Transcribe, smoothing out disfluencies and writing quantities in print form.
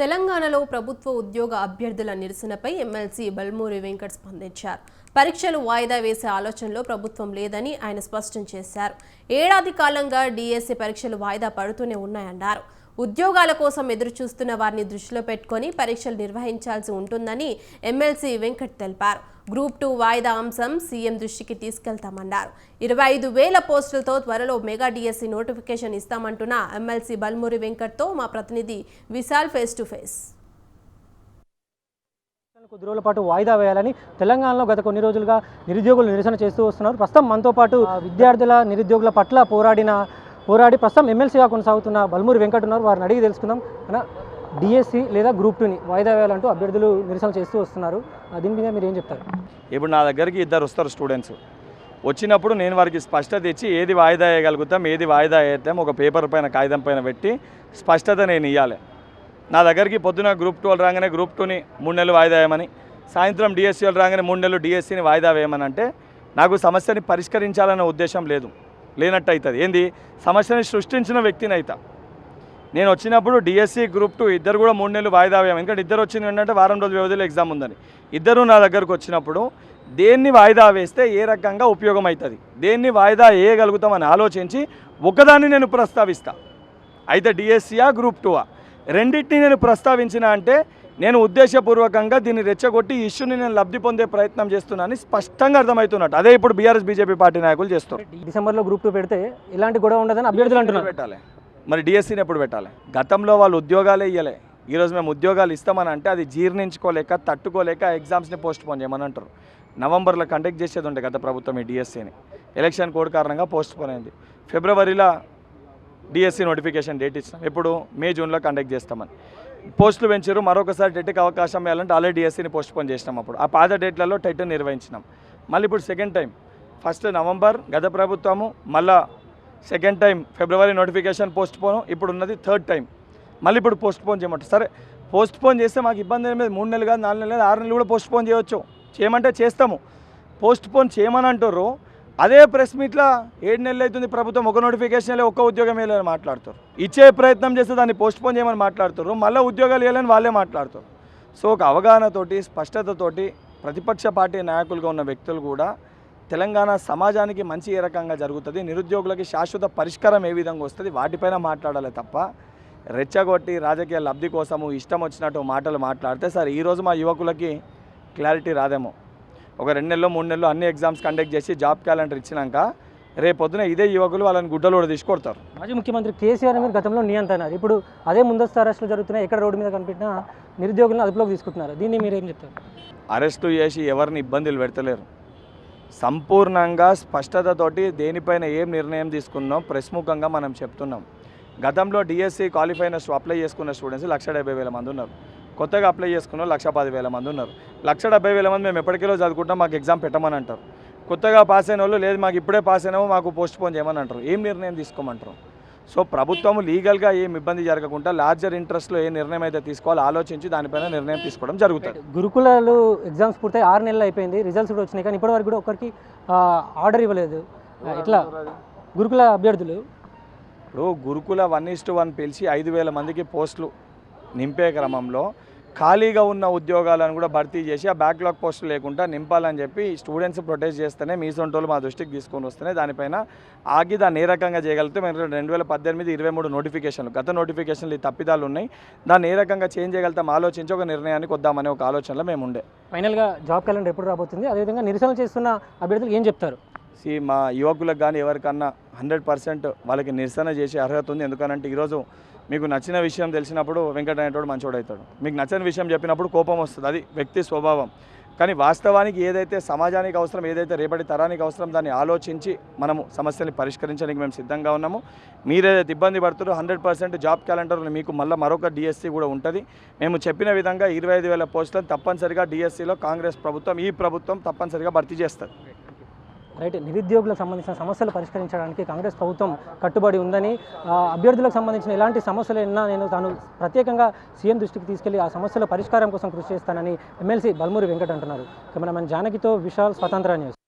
తెలంగాణలో ప్రభుత్వ ఉద్యోగ అభ్యర్థుల నిరసనపై ఎమ్మెల్సీ బల్మూరి వెంకట్ స్పందించారు. పరీక్షలు వాయిదా వేసే ఆలోచనలో ప్రభుత్వం లేదని ఆయన స్పష్టం చేశారు. ఏడాది కాలంగా డిఎస్సి పరీక్షలు వాయిదా పడుతూనే ఉన్నాయన్నారు. ఉద్యోగాల కోసం ఎదురుచూస్తున్న వారిని దృష్టిలో పెట్టుకొని పరీక్షలు నిర్వహించాల్సి ఉంటుందని ఎమ్మెల్సీ వెంకట్ తెలిపారు. గ్రూప్ 2 వాయిదా అంశం సీఎం దృష్టికి తీసుకెళ్తామన్నారు. 25,000 పోస్టులతో త్వరలో మెగా డిఎస్సి నోటిఫికేషన్ ఇస్తామంటున్న ఎమ్మెల్సీ బల్మూరి వెంకట్తో మా ప్రతినిధి విశాల్ ఫేస్ టు ఫేస్. కొద్ది రోజుల పాటు వాయిదా వేయాలని తెలంగాణలో గత కొన్ని రోజులుగా నిరుద్యోగులు నిరసన చేస్తూ వస్తున్నారు. ప్రస్తుతం మనతో పాటు విద్యార్థుల నిరుద్యోగుల పట్ల పోరాడి ప్రస్తుతం ఎమ్మెల్సీగా కొనసాగుతున్న బల్మూరి వెంకట్ ఉన్నారు. వారిని అడిగి తెలుసుకుందాం. డిఎస్సి లేదా గ్రూప్ 2ని వాయిదా వేయాలంటూ అభ్యర్థులు నిరసన చేస్తూ వస్తున్నారు. దీని మీద మీరు ఏం చెప్తారు? ఇప్పుడు నా దగ్గరికి ఇద్దరు వస్తారు స్టూడెంట్స్. వచ్చినప్పుడు నేను వారికి స్పష్టత ఇచ్చి ఏది వాయిదా వేయగలుగుతాం, ఏది వాయిదా వేద్దాం ఒక పేపర్ పైన కాగితం పైన పెట్టి స్పష్టత నేను ఇవ్వాలి. నా దగ్గరికి పొద్దున గ్రూప్ 2 వాళ్ళు రాగానే గ్రూప్ 2ని 3 నెలలు వాయిదా వేయమని, సాయంత్రం డిఎస్సి వాళ్ళు రాగానే 3 నెలలు డిఎస్సిని వాయిదా వేయమని అంటే నాకు సమస్యని పరిష్కరించాలనే ఉద్దేశం లేనట్టు అవుతుంది. ఏంది సమస్యని సృష్టించిన వ్యక్తిని అవుతా. నేను వచ్చినప్పుడు డిఎస్సి గ్రూప్ 2 ఇద్దరు కూడా 3 నెలలు వాయిదా వేయము. ఎందుకంటే ఇద్దరు వచ్చింది ఏంటంటే వారం రోజుల వ్యవధిలో ఎగ్జామ్ ఉందని. ఇద్దరు నా దగ్గరకు వచ్చినప్పుడు దేన్ని వాయిదా వేస్తే ఏ రకంగా ఉపయోగం అవుతుంది, దేన్ని వాయిదా వేయగలుగుతామని ఆలోచించి ఒకదాన్ని నేను ప్రస్తావిస్తా. అయితే డిఎస్సియా గ్రూప్ 2ఆ రెండింటిని నేను ప్రస్తావించిన అంటే నేను ఉద్దేశపూర్వకంగా దీన్ని రెచ్చగొట్టి ఈ ఇష్యూని నేను లబ్ధి పొందే ప్రయత్నం చేస్తున్నానని స్పష్టంగా అర్థమవుతున్నట్టు. అదే ఇప్పుడు బీఆర్ఎస్ బీజేపీ పార్టీ నాయకులు చేస్తారు. డిసెంబర్లో గ్రూప్ 2 పెడితే ఇలాంటి గొడవ ఉండదని అభ్యర్థులు అంటున్నారు. పెట్టాలి మరి డిఎస్సిని ఎప్పుడు పెట్టాలి? గతంలో వాళ్ళు ఉద్యోగాలే ఇవ్వలే. ఈరోజు మేము ఉద్యోగాలు ఇస్తామని అంటే అది జీర్ణించుకోలేక తట్టుకోలేక ఎగ్జామ్స్ని పోస్ట్ పోన్ చేయమని అంటారు. నవంబర్లో కండక్ట్ చేసేది ఉండే గత ప్రభుత్వం ఈ డిఎస్సిని. ఎలక్షన్ కోడ్ కారణంగా పోస్ట్ పోన్ అయింది. ఫిబ్రవరిలో డిఎస్సి నోటిఫికేషన్ డేట్ ఇచ్చాం. ఇప్పుడు మే జూన్లో కండక్ట్ చేస్తామని పోస్టులు పెంచారు. మరొకసారి టెట్కి అవకాశం ఇవ్వాలంటే ఆల్రెడీ డిఎస్సిని పోస్ట్ పోన్ చేసినాం. అప్పుడు ఆ పాత డేట్లలో టెట్ నిర్వహించినాం. మళ్ళీ ఇప్పుడు సెకండ్ టైం ఫస్ట్ నవంబర్ గత ప్రభుత్వము, మళ్ళీ సెకండ్ టైం ఫిబ్రవరి నోటిఫికేషన్ పోస్ట్ పోను, ఇప్పుడు ఉన్నది థర్డ్ టైం. మళ్ళీ ఇప్పుడు పోస్ట్ పోన్ చేయమంటారు. సరే పోస్ట్ పోన్ చేస్తే మాకు ఇబ్బంది ఏమి లేదు. 3 నెలలు కాదు, 4 నెలలు కాదు, 6 నెలలు కూడా పోస్ట్ పోన్ చేయవచ్చు. చేయమంటే చేస్తాము. పోస్ట్ పోన్ చేయమని అంటారు. అదే ప్రెస్ మీట్లో 7 నెలలు అవుతుంది ప్రభుత్వం ఒక నోటిఫికేషన్ ఒక్క ఉద్యోగం వేయాలని మాట్లాడుతారు. ఇచ్చే ప్రయత్నం చేస్తే దాన్ని పోస్ట్ పోన్ చేయమని మాట్లాడుతారు. మళ్ళీ ఉద్యోగాలు వేయాలని వాళ్ళే మాట్లాడుతారు. సో ఒక అవగాహనతోటి స్పష్టతతోటి ప్రతిపక్ష పార్టీ నాయకులుగా ఉన్న వ్యక్తులు కూడా తెలంగాణ సమాజానికి మంచి ఏ రకంగా జరుగుతుంది, నిరుద్యోగులకి శాశ్వత పరిష్కారం ఏ విధంగా వస్తుంది వాటిపైన మాట్లాడాలి తప్ప రెచ్చగొట్టి రాజకీయ లబ్ధి కోసము ఇష్టం వచ్చినట్టు మాటలు మాట్లాడితే సార్ ఈరోజు మా యువకులకి క్లారిటీ రాదేమో. ఒక 2 నెలలు 3 నెలలు అన్ని ఎగ్జామ్స్ కండక్ట్ చేసి జాబ్ క్యాలెండర్ ఇచ్చినాక రేపొద్దున ఇదే యువకులు వాళ్ళని గుడ్డలు కూడా తీసుకొడతారు. మాజీ ముఖ్యమంత్రి కేసీఆర్ మీరు గతంలో నియంత్రన్నారు. ఇప్పుడు అదే ముందస్తు అరెస్టులు జరుగుతున్నాయి. ఎక్కడ రోడ్డు మీద కనిపించినా నిరుద్యోగులను అదుపులోకి తీసుకుంటున్నారు. దీన్ని మీరు ఏం చెప్తారు? అరెస్టు చేసి ఎవరిని ఇబ్బందులు పెడతలేరు. సంపూర్ణంగా స్పష్టతతోటి దేనిపైన ఏం నిర్ణయం తీసుకున్నాం ప్రెస్ ముఖంగా మనం చెప్తున్నాం. గతంలో డిఎస్సి క్వాలిఫై అయిన అప్లై చేసుకున్న స్టూడెంట్స్ 1,70,000 మంది ఉన్నారు. కొత్తగా అప్లై చేసుకున్న 1,10,000 మంది ఉన్నారు. 1,70,000 మంది మేము ఎప్పటికీలో చదువుకుంటాం, మాకు ఎగ్జామ్ పెట్టమని అంటారు. కొత్తగా పాస్ అయిన వాళ్ళు లేదు మాకు ఇప్పుడే పాస్ అయినామో మాకు పోస్ట్ పోన్ చేయమని అంటారు. ఏం నిర్ణయం తీసుకోమంటారు? సో ప్రభుత్వం లీగల్గా ఏం ఇబ్బంది జరగకుండా లార్జర్ ఇంట్రెస్ట్లో ఏ నిర్ణయం అయితే తీసుకోవాలో ఆలోచించి దానిపైన నిర్ణయం తీసుకోవడం జరుగుతుంది. గురుకులాలు ఎగ్జామ్స్ పూర్తి 6 నెలలు అయిపోయింది, రిజల్ట్స్ కూడా వచ్చినాయి, కానీ ఇప్పటివరకు కూడా ఒక్కరికి ఆర్డర్ ఇవ్వలేదు. ఇట్లా గురుకుల అభ్యర్థులు ఇప్పుడు గురుకుల 1:1 పిలిచి 5,000 మందికి పోస్టులు నింపే క్రమంలో ఖాళీగా ఉన్న ఉద్యోగాలను కూడా భర్తీ చేసి ఆ బ్యాక్లాగ్ పోస్టులు లేకుండా నింపాలని చెప్పి స్టూడెంట్స్ ప్రొటెస్ట్ చేస్తేనే మీ సొంటోళ్ళు మా దృష్టికి తీసుకొని వస్తేనే దానిపైన ఆగి దాన్ని ఏ రకంగా చేయగలిగితే మేము 2018-23 నోటిఫికేషన్లు గత నోటిఫికేషన్లు ఈ తప్పిదాలు ఉన్నాయి, దాన్ని ఏ రకంగా చేంజ్ చేయగలుగుతాం ఆలోచించి ఒక నిర్ణయానికి వద్దామనే ఒక ఆలోచనలో మేము ఉండే. ఫైనల్గా జాబ్ క్యాలెండర్ ఎప్పుడు రాబోతుంది? అదేవిధంగా నిరసన చేస్తున్న అభ్యర్థులు ఏం చెప్తారు? మా యువకులకు కానీ ఎవరికన్నా 100% వాళ్ళకి నిరసన చేసే అర్హత ఉంది. ఎందుకనంటే ఈరోజు మీకు నచ్చిన విషయం తెలిసినప్పుడు వెంకట అనేటోడు మంచోడు అవుతాడు, మీకు నచ్చని విషయం చెప్పినప్పుడు కోపం వస్తుంది, అది వ్యక్తి స్వభావం. కానీ వాస్తవానికి ఏదైతే సమాజానికి అవసరం, ఏదైతే రేపటి తరానికి అవసరం దాన్ని ఆలోచించి మనము సమస్యని పరిష్కరించడానికి మేము సిద్ధంగా ఉన్నాము. మీరేదైతే ఇబ్బంది పడుతున్నారో 100% జాబ్ క్యాలెండర్ మీకు మళ్ళీ మరొక డిఎస్సి కూడా ఉంటుంది. మేము చెప్పిన విధంగా 25,000 పోస్టులను తప్పనిసరిగా డిఎస్సిలో కాంగ్రెస్ ప్రభుత్వం ఈ ప్రభుత్వం తప్పనిసరిగా భర్తీ చేస్తుంది. రైట్, నిరుద్యోగులకు సంబంధించిన సమస్యలు పరిష్కరించడానికి కాంగ్రెస్ ప్రభుత్వం కట్టుబడి ఉందని, అభ్యర్థులకు సంబంధించిన ఎలాంటి సమస్యలు ఉన్నా నేను తాను ప్రత్యేకంగా సీఎం దృష్టికి తీసుకెళ్లి ఆ సమస్యల పరిష్కారం కోసం కృషి చేస్తానని ఎమ్మెల్సీ బల్మూరి వెంకట్ అంటున్నారు. కెమెరామెన్ జానకితో విశాల్, స్వతంత్ర న్యూస్.